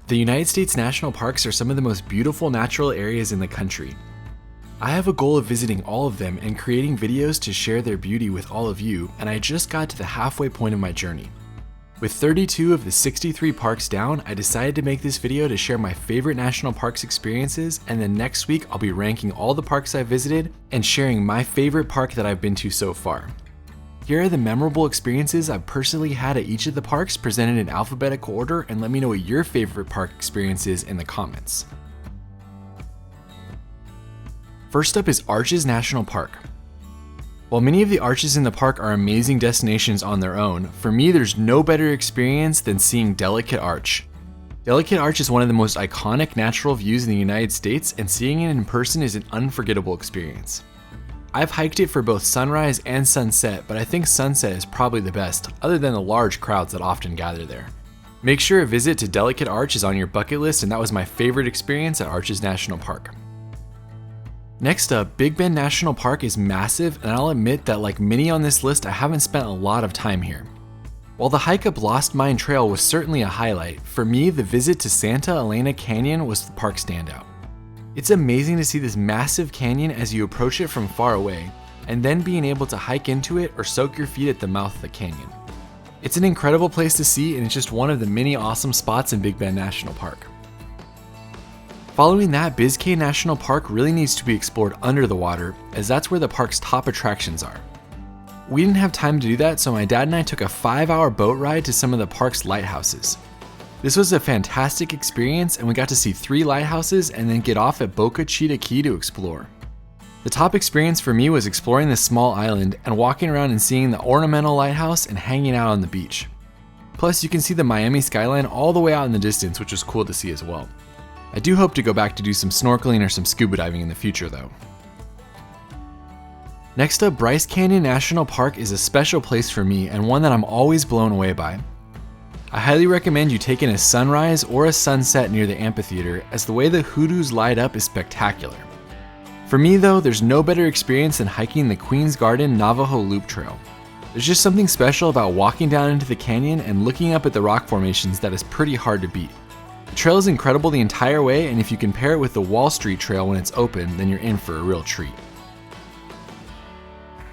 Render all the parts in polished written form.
The United States national parks are some of the most beautiful natural areas in the country. I have a goal of visiting all of them and creating videos to share their beauty with all of you, and I just got to the halfway point of my journey. With 32 of the 63 parks down, I decided to make this video to share my favorite national parks experiences, and then next week I'll be ranking all the parks I visited and sharing my favorite park that I've been to so far. Here are the memorable experiences I've personally had at each of the parks presented in alphabetical order, and let me know what your favorite park experience is in the comments. First up is Arches National Park. While many of the arches in the park are amazing destinations on their own, for me there's no better experience than seeing Delicate Arch. Delicate Arch is one of the most iconic natural views in the United States, and seeing it in person is an unforgettable experience. I've hiked it for both sunrise and sunset, but I think sunset is probably the best, other than the large crowds that often gather there. Make sure a visit to Delicate Arch is on your bucket list, and that was my favorite experience at Arches National Park. Next up, Big Bend National Park is massive, and I'll admit that like many on this list, I haven't spent a lot of time here. While the hike up Lost Mine Trail was certainly a highlight, for me the visit to Santa Elena Canyon was the park standout. It's amazing to see this massive canyon as you approach it from far away, and then being able to hike into it or soak your feet at the mouth of the canyon. It's an incredible place to see, and it's just one of the many awesome spots in Big Bend National Park. Following that, Biscayne National Park really needs to be explored under the water, as that's where the park's top attractions are. We didn't have time to do that, so my dad and I took a 5-hour boat ride to some of the park's lighthouses. This was a fantastic experience, and we got to see 3 lighthouses and then get off at Boca Chica Key to explore. The top experience for me was exploring this small island and walking around and seeing the ornamental lighthouse and hanging out on the beach. Plus, you can see the Miami skyline all the way out in the distance, which was cool to see as well. I do hope to go back to do some snorkeling or some scuba diving in the future though. Next up, Bryce Canyon National Park is a special place for me and one that I'm always blown away by. I highly recommend you take in a sunrise or a sunset near the amphitheater, as the way the hoodoos light up is spectacular. For me though, there's no better experience than hiking the Queen's Garden Navajo Loop Trail. There's just something special about walking down into the canyon and looking up at the rock formations that is pretty hard to beat. The trail is incredible the entire way, and if you compare it with the Wall Street Trail when it's open, then you're in for a real treat.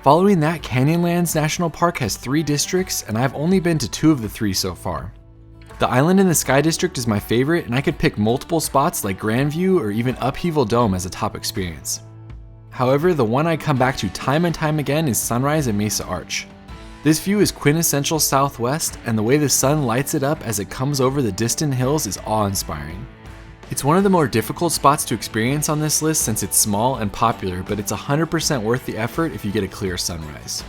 Following that, Canyonlands National Park has 3 districts, and I've only been to 2 of the 3 so far. The Island in the Sky district is my favorite, and I could pick multiple spots like Grandview or even Upheaval Dome as a top experience. However, the one I come back to time and time again is Sunrise at Mesa Arch. This view is quintessential Southwest, and the way the sun lights it up as it comes over the distant hills is awe-inspiring. It's one of the more difficult spots to experience on this list since it's small and popular, but it's 100% worth the effort if you get a clear sunrise.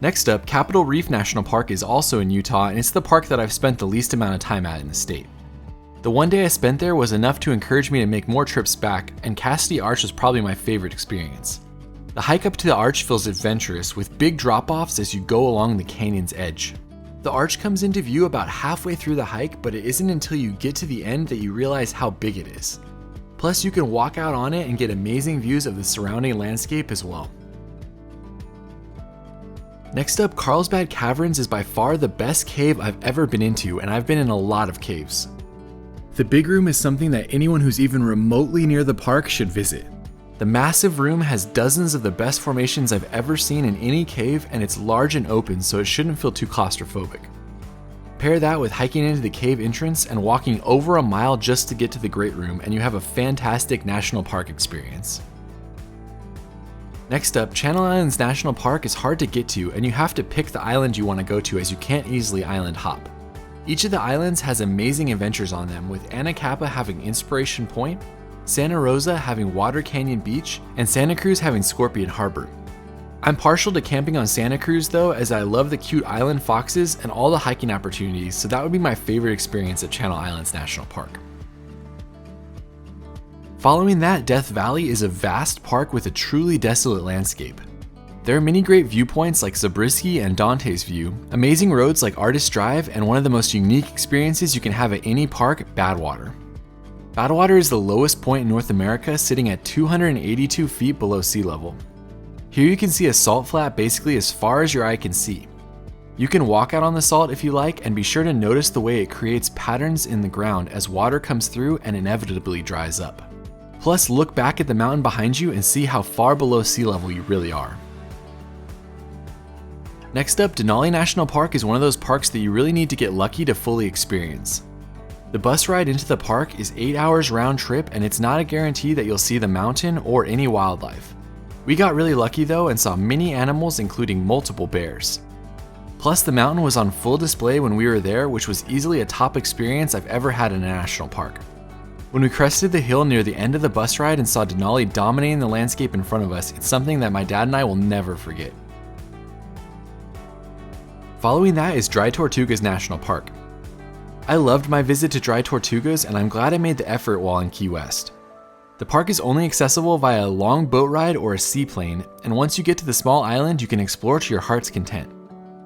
Next up, Capitol Reef National Park is also in Utah, and it's the park that I've spent the least amount of time at in the state. The one day I spent there was enough to encourage me to make more trips back, and Cassidy Arch was probably my favorite experience. The hike up to the arch feels adventurous, with big drop-offs as you go along the canyon's edge. The arch comes into view about halfway through the hike, but it isn't until you get to the end that you realize how big it is. Plus, you can walk out on it and get amazing views of the surrounding landscape as well. Next up, Carlsbad Caverns is by far the best cave I've ever been into, and I've been in a lot of caves. The big room is something that anyone who's even remotely near the park should visit. The massive room has dozens of the best formations I've ever seen in any cave, and it's large and open, so it shouldn't feel too claustrophobic. Pair that with hiking into the cave entrance and walking over a mile just to get to the Great Room, and you have a fantastic national park experience. Next up, Channel Islands National Park is hard to get to, and you have to pick the island you want to go to, as you can't easily island hop. Each of the islands has amazing adventures on them, with Anacapa having Inspiration Point, Santa Rosa having Water Canyon Beach, and Santa Cruz having Scorpion Harbor. I'm partial to camping on Santa Cruz though, as I love the cute island foxes and all the hiking opportunities, so that would be my favorite experience at Channel Islands National Park. Following that, Death Valley is a vast park with a truly desolate landscape. There are many great viewpoints like Zabriskie and Dante's View, amazing roads like Artist Drive, and one of the most unique experiences you can have at any park, Badwater. Badwater is the lowest point in North America, sitting at 282 feet below sea level. Here you can see a salt flat basically as far as your eye can see. You can walk out on the salt if you like, and be sure to notice the way it creates patterns in the ground as water comes through and inevitably dries up. Plus, look back at the mountain behind you and see how far below sea level you really are. Next up, Denali National Park is one of those parks that you really need to get lucky to fully experience. The bus ride into the park is 8 hours round trip, and it's not a guarantee that you'll see the mountain or any wildlife. We got really lucky though and saw many animals, including multiple bears. Plus, the mountain was on full display when we were there, which was easily a top experience I've ever had in a national park. When we crested the hill near the end of the bus ride and saw Denali dominating the landscape in front of us, it's something that my dad and I will never forget. Following that is Dry Tortugas National Park. I loved my visit to Dry Tortugas, and I'm glad I made the effort while in Key West. The park is only accessible via a long boat ride or a seaplane, and once you get to the small island, you can explore to your heart's content.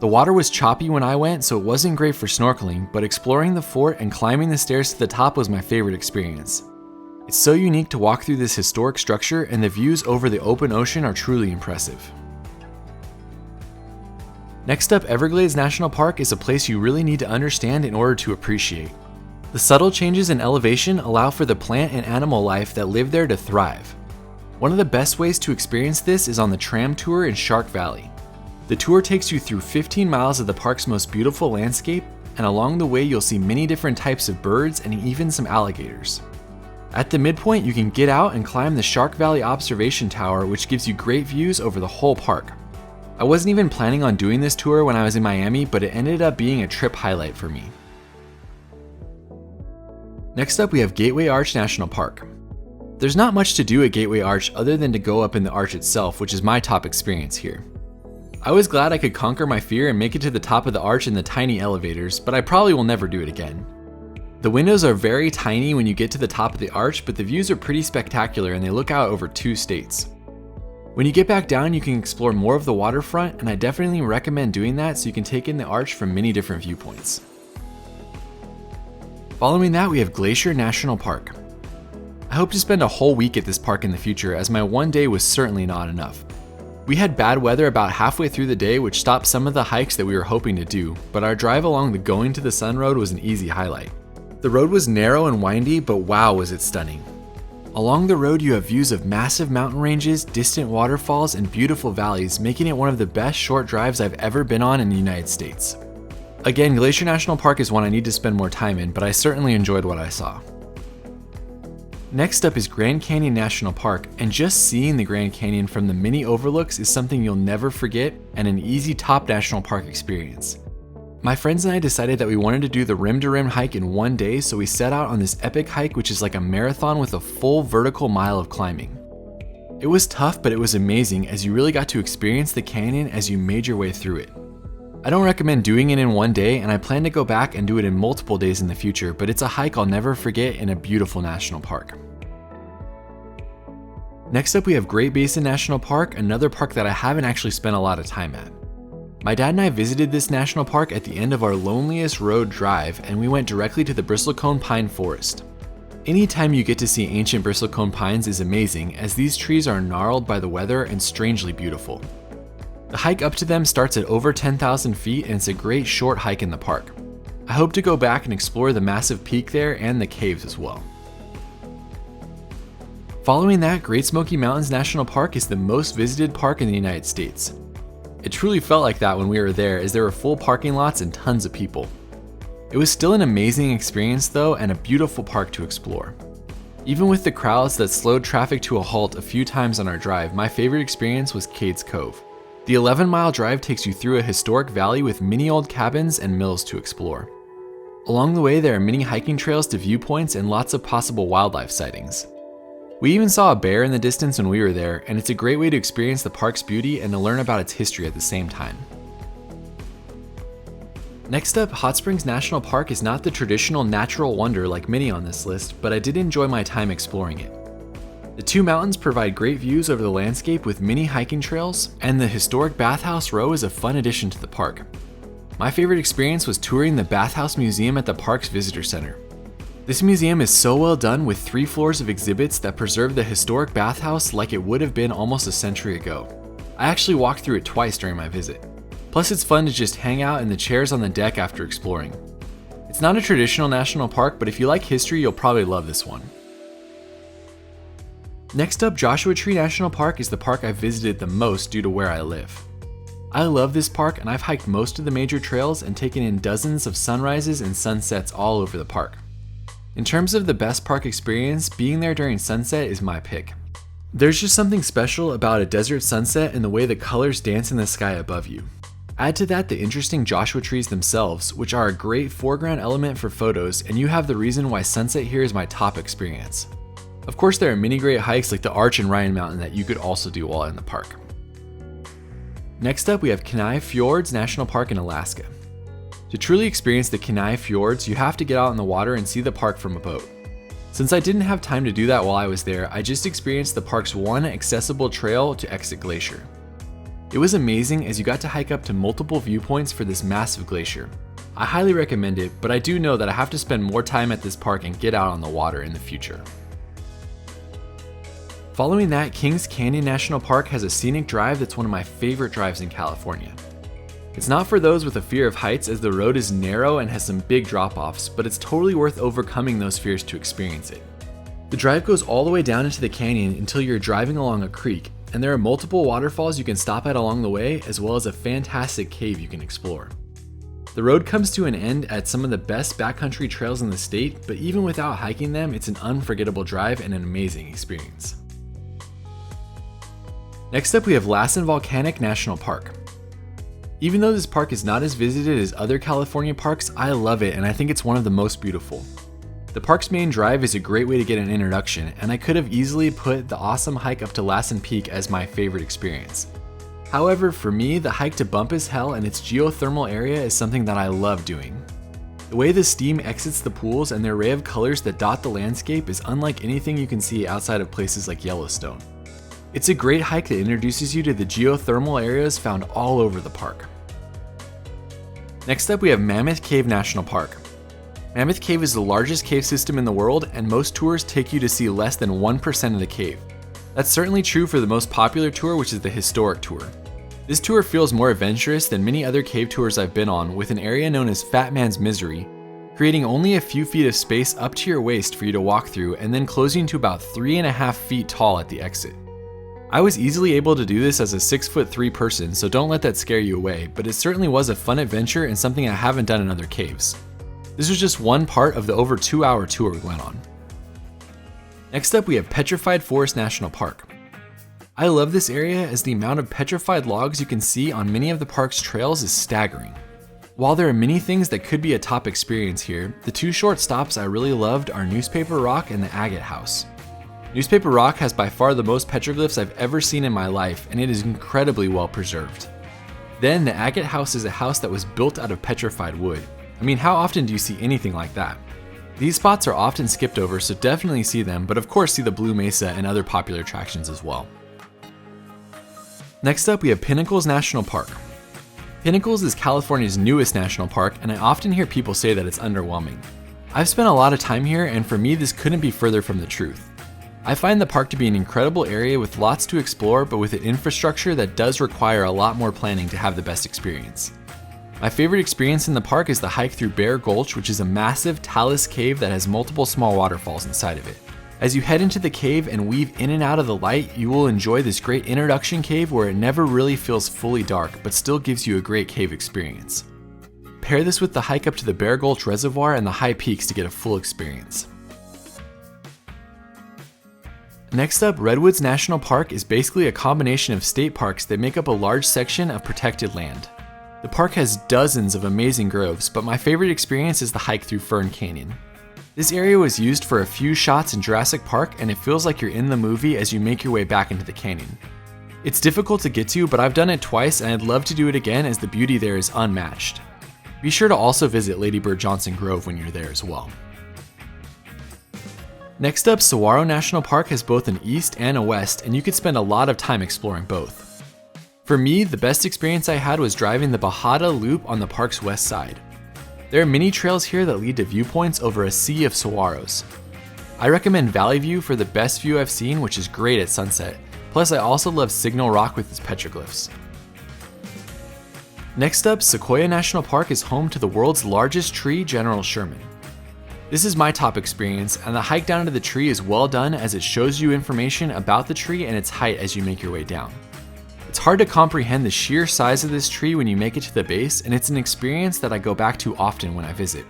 The water was choppy when I went, so it wasn't great for snorkeling, but exploring the fort and climbing the stairs to the top was my favorite experience. It's so unique to walk through this historic structure, and the views over the open ocean are truly impressive. Next up, Everglades National Park is a place you really need to understand in order to appreciate. The subtle changes in elevation allow for the plant and animal life that live there to thrive. One of the best ways to experience this is on the tram tour in Shark Valley. The tour takes you through 15 miles of the park's most beautiful landscape, and along the way you'll see many different types of birds and even some alligators. At the midpoint, you can get out and climb the Shark Valley Observation Tower, which gives you great views over the whole park. I wasn't even planning on doing this tour when I was in Miami, but it ended up being a trip highlight for me. Next up, we have Gateway Arch National Park. There's not much to do at Gateway Arch other than to go up in the arch itself, which is my top experience here. I was glad I could conquer my fear and make it to the top of the arch in the tiny elevators, but I probably will never do it again. The windows are very tiny when you get to the top of the arch, but the views are pretty spectacular and they look out over 2 states. When you get back down, you can explore more of the waterfront, and I definitely recommend doing that so you can take in the arch from many different viewpoints. Following that, we have Glacier National Park. I hope to spend a whole week at this park in the future, as my one day was certainly not enough. We had bad weather about halfway through the day, which stopped some of the hikes that we were hoping to do, but our drive along the Going to the Sun road was an easy highlight. The road was narrow and windy, but wow was it stunning. Along the road you have views of massive mountain ranges, distant waterfalls, and beautiful valleys, making it one of the best short drives I've ever been on in the United States. Again, Glacier National Park is one I need to spend more time in, but I certainly enjoyed what I saw. Next up is Grand Canyon National Park, and just seeing the Grand Canyon from the many overlooks is something you'll never forget and an easy top national park experience. My friends and I decided that we wanted to do the rim to rim hike in one day, so we set out on this epic hike, which is like a marathon with a full vertical mile of climbing. It was tough, but it was amazing as you really got to experience the canyon as you made your way through it. I don't recommend doing it in one day, and I plan to go back and do it in multiple days in the future, but it's a hike I'll never forget in a beautiful national park. Next up, we have Great Basin National Park, another park that I haven't actually spent a lot of time at. My dad and I visited this national park at the end of our loneliest road drive, and we went directly to the bristlecone pine forest. Anytime you get to see ancient bristlecone pines is amazing, as these trees are gnarled by the weather and strangely beautiful. The hike up to them starts at over 10,000 feet, and it's a great short hike in the park. I hope to go back and explore the massive peak there and the caves as well. Following that, Great Smoky Mountains National Park is the most visited park in the United States. It truly felt like that when we were there, as there were full parking lots and tons of people. It was still an amazing experience though, and a beautiful park to explore. Even with the crowds that slowed traffic to a halt a few times on our drive, my favorite experience was Cades Cove. The 11-mile drive takes you through a historic valley with many old cabins and mills to explore. Along the way, there are many hiking trails to viewpoints and lots of possible wildlife sightings. We even saw a bear in the distance when we were there, and it's a great way to experience the park's beauty and to learn about its history at the same time. Next up, Hot Springs National Park is not the traditional natural wonder like many on this list, but I did enjoy my time exploring it. The 2 mountains provide great views over the landscape with many hiking trails, and the historic Bathhouse Row is a fun addition to the park. My favorite experience was touring the Bathhouse Museum at the park's visitor center. This museum is so well done with 3 floors of exhibits that preserve the historic bathhouse like it would have been almost a century ago. I actually walked through it twice during my visit. Plus it's fun to just hang out in the chairs on the deck after exploring. It's not a traditional national park, but if you like history, you'll probably love this one. Next up, Joshua Tree National Park is the park I've visited the most due to where I live. I love this park and I've hiked most of the major trails and taken in dozens of sunrises and sunsets all over the park. In terms of the best park experience, being there during sunset is my pick. There's just something special about a desert sunset and the way the colors dance in the sky above you. Add to that the interesting Joshua trees themselves, which are a great foreground element for photos, and you have the reason why sunset here is my top experience. Of course, there are many great hikes like the Arch and Ryan Mountain that you could also do while in the park. Next up, we have Kenai Fjords National Park in Alaska. To truly experience the Kenai Fjords, you have to get out in the water and see the park from a boat. Since I didn't have time to do that while I was there, I just experienced the park's one accessible trail to exit Glacier. It was amazing as you got to hike up to multiple viewpoints for this massive glacier. I highly recommend it, but I do know that I have to spend more time at this park and get out on the water in the future. Following that, Kings Canyon National Park has a scenic drive that's one of my favorite drives in California. It's not for those with a fear of heights as the road is narrow and has some big drop-offs, but it's totally worth overcoming those fears to experience it. The drive goes all the way down into the canyon until you're driving along a creek, and there are multiple waterfalls you can stop at along the way, as well as a fantastic cave you can explore. The road comes to an end at some of the best backcountry trails in the state, but even without hiking them, it's an unforgettable drive and an amazing experience. Next up, we have Lassen Volcanic National Park. Even though this park is not as visited as other California parks, I love it and I think it's one of the most beautiful. The park's main drive is a great way to get an introduction, and I could have easily put the awesome hike up to Lassen Peak as my favorite experience. However, for me, the hike to Bump as Hell and its geothermal area is something that I love doing. The way the steam exits the pools and the array of colors that dot the landscape is unlike anything you can see outside of places like Yellowstone. It's a great hike that introduces you to the geothermal areas found all over the park. Next up, we have Mammoth Cave National Park. Mammoth Cave is the largest cave system in the world, and most tours take you to see less than 1% of the cave. That's certainly true for the most popular tour, which is the Historic Tour. This tour feels more adventurous than many other cave tours I've been on, with an area known as Fat Man's Misery, creating only a few feet of space up to your waist for you to walk through, and then closing to about 3.5 feet tall at the exit. I was easily able to do this as a 6'3" person, so don't let that scare you away, but it certainly was a fun adventure and something I haven't done in other caves. This was just one part of the over 2-hour tour we went on. Next up, we have Petrified Forest National Park. I love this area as the amount of petrified logs you can see on many of the park's trails is staggering. While there are many things that could be a top experience here, the two short stops I really loved are Newspaper Rock and the Agate House. Newspaper Rock has by far the most petroglyphs I've ever seen in my life, and it is incredibly well preserved. Then the Agate House is a house that was built out of petrified wood. I mean, how often do you see anything like that? These spots are often skipped over, so definitely see them, but of course see the Blue Mesa and other popular attractions as well. Next up, we have Pinnacles National Park. Pinnacles is California's newest national park, and I often hear people say that it's underwhelming. I've spent a lot of time here, and for me this couldn't be further from the truth. I find the park to be an incredible area with lots to explore, but with an infrastructure that does require a lot more planning to have the best experience. My favorite experience in the park is the hike through Bear Gulch, which is a massive talus cave that has multiple small waterfalls inside of it. As you head into the cave and weave in and out of the light, you will enjoy this great introduction cave where it never really feels fully dark, but still gives you a great cave experience. Pair this with the hike up to the Bear Gulch Reservoir and the high peaks to get a full experience. Next up, Redwoods National Park is basically a combination of state parks that make up a large section of protected land. The park has dozens of amazing groves, but my favorite experience is the hike through Fern Canyon. This area was used for a few shots in Jurassic Park, and it feels like you're in the movie as you make your way back into the canyon. It's difficult to get to, but I've done it twice and I'd love to do it again as the beauty there is unmatched. Be sure to also visit Lady Bird Johnson Grove when you're there as well. Next up, Saguaro National Park has both an east and a west, and you could spend a lot of time exploring both. For me, the best experience I had was driving the Bajada Loop on the park's west side. There are many trails here that lead to viewpoints over a sea of saguaros. I recommend Valley View for the best view I've seen, which is great at sunset. Plus, I also love Signal Rock with its petroglyphs. Next up, Sequoia National Park is home to the world's largest tree, General Sherman. This is my top experience, and the hike down to the tree is well done as it shows you information about the tree and its height as you make your way down. It's hard to comprehend the sheer size of this tree when you make it to the base, and it's an experience that I go back to often when I visit.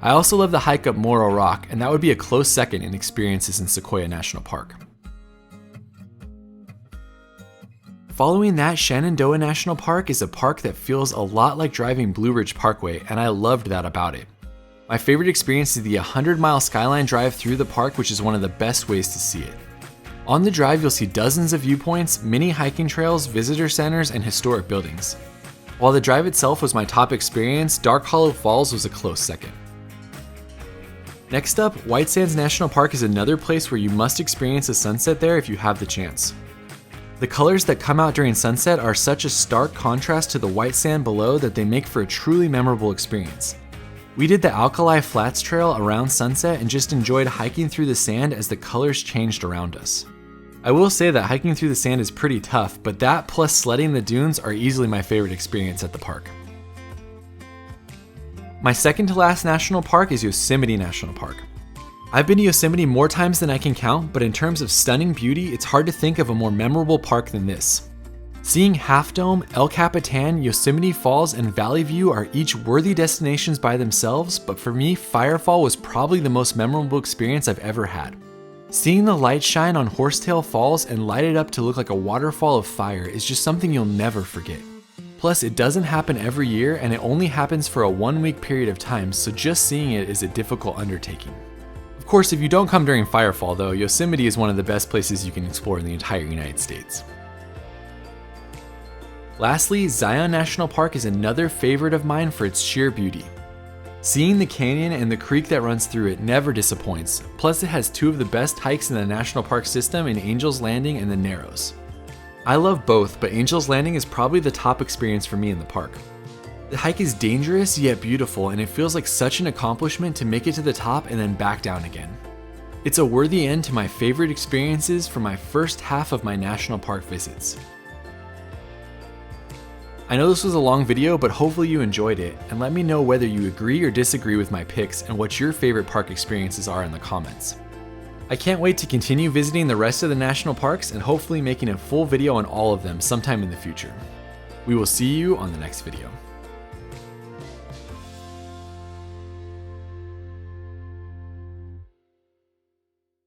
I also love the hike up Morro Rock, and that would be a close second in experiences in Sequoia National Park. Following that, Shenandoah National Park is a park that feels a lot like driving Blue Ridge Parkway, and I loved that about it. My favorite experience is the 100-mile skyline drive through the park, which is one of the best ways to see it. On the drive, you'll see dozens of viewpoints, many hiking trails, visitor centers, and historic buildings. While the drive itself was my top experience, Dark Hollow Falls was a close second. Next up, White Sands National Park is another place where you must experience a sunset there if you have the chance. The colors that come out during sunset are such a stark contrast to the white sand below that they make for a truly memorable experience. We did the Alkali Flats Trail around sunset and just enjoyed hiking through the sand as the colors changed around us. I will say that hiking through the sand is pretty tough, but that plus sledding the dunes are easily my favorite experience at the park. My second to last national park is Yosemite National Park. I've been to Yosemite more times than I can count, but in terms of stunning beauty, it's hard to think of a more memorable park than this. Seeing Half Dome, El Capitan, Yosemite Falls, and Valley View are each worthy destinations by themselves, but for me, Firefall was probably the most memorable experience I've ever had. Seeing the light shine on Horsetail Falls and light it up to look like a waterfall of fire is just something you'll never forget. Plus, it doesn't happen every year, and it only happens for a 1-week period of time, so just seeing it is a difficult undertaking. Of course, if you don't come during Firefall though, Yosemite is one of the best places you can explore in the entire United States. Lastly, Zion National Park is another favorite of mine for its sheer beauty. Seeing the canyon and the creek that runs through it never disappoints, plus it has two of the best hikes in the national park system in Angel's Landing and the Narrows. I love both, but Angel's Landing is probably the top experience for me in the park. The hike is dangerous yet beautiful, and it feels like such an accomplishment to make it to the top and then back down again. It's a worthy end to my favorite experiences for my first half of my national park visits. I know this was a long video, but hopefully you enjoyed it, and let me know whether you agree or disagree with my picks and what your favorite park experiences are in the comments. I can't wait to continue visiting the rest of the national parks and hopefully making a full video on all of them sometime in the future. We will see you on the next video.